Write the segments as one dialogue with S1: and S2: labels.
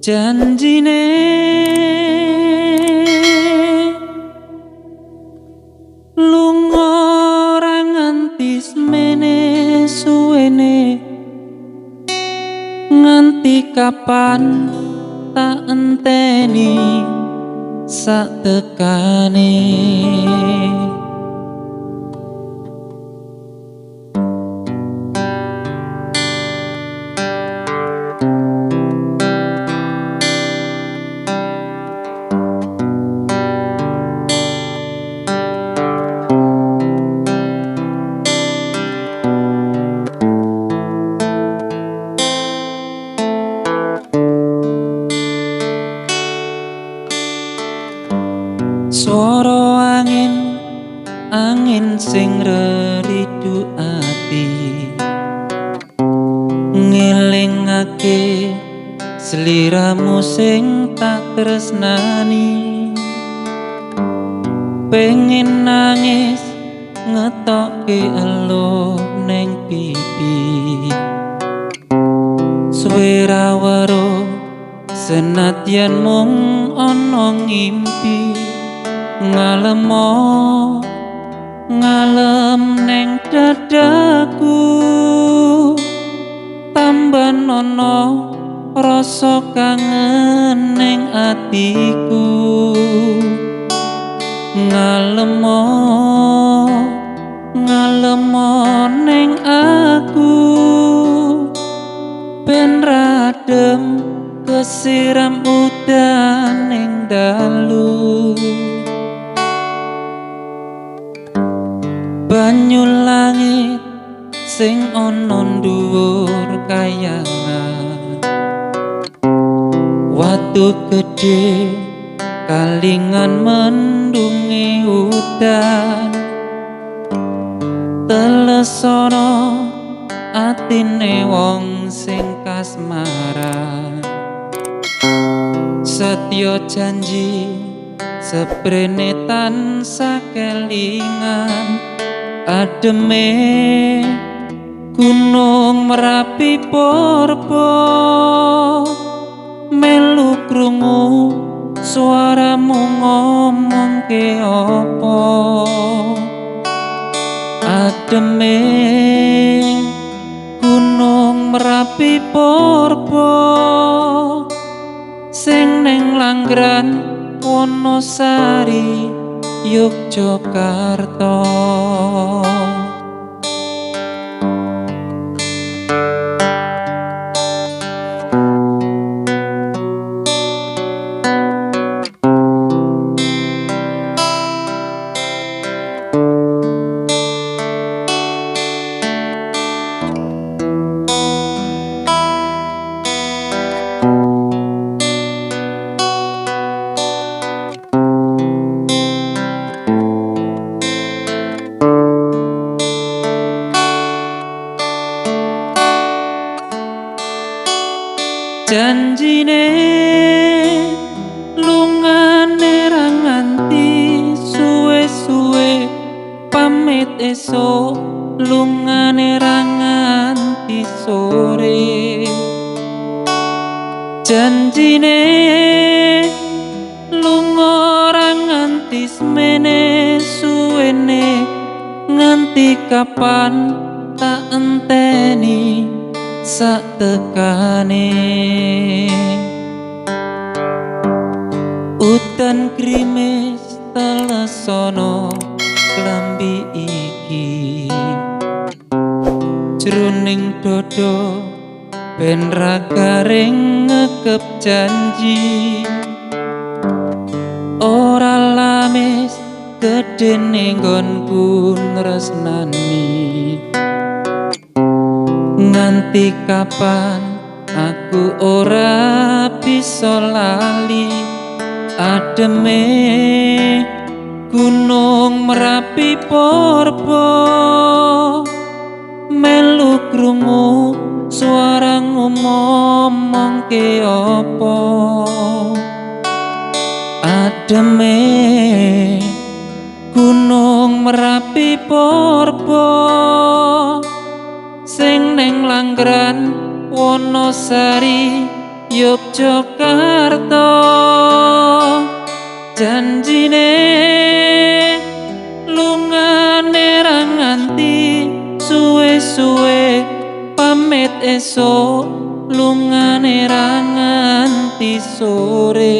S1: Janjine lunga ora nganti semene suwene, nganti kapan tak enteni sak tekane. Swara angin sing reridu ati, ngelingake sliramu sing tak tresnani. Pengen nangis ngetokke elo neng pipi, suwe ra weruh senadyan mung ana ngimpi. Ngalem neng dadaku, tambah nono rasa kangen neng atiku. Ngalemo neng aku, ben radem kesiram udan neng dalu. Banyu langit sing ana dhuwur kayangan, watu gedhe kalingan mendungi udan. Telesana atine wong sing kasmaran, setya janji seprene tansah kelingan. Ademe gunung Merapi Porbo, melu krungu suaramu ngomongke apa. Ademe gunung Merapi Porbo, sing neng Langgran Wonosari Yogyakarta. Janjine lungane ra nganti suwe-suwe, pamit esuk lungane ra nganti sore. Janjine lunga ra nganti semene suwene, nganti kapan tak enteni sak tekane. Udan krimis telesono klambi iki, jroning dodo ben ra garing ngekep janji. Ora lamis gedene nggonku tresnani, nganti kapan aku ora bisa lali. Ademe gunung Merapi Porbo, melu krungu suara ngomongke apa. Ademe gunung Merapi Porbo, sing neng Langgran Wonosari Yogyakarta. Janjine lungane ra nganti suwe-suwe, pamit esok lungane ra nganti sore.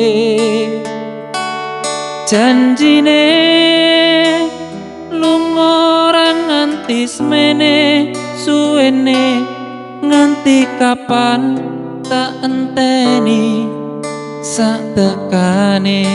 S1: Janjine lunga ra nganti semene, suwene nganti kapan tak enteni sak tekane.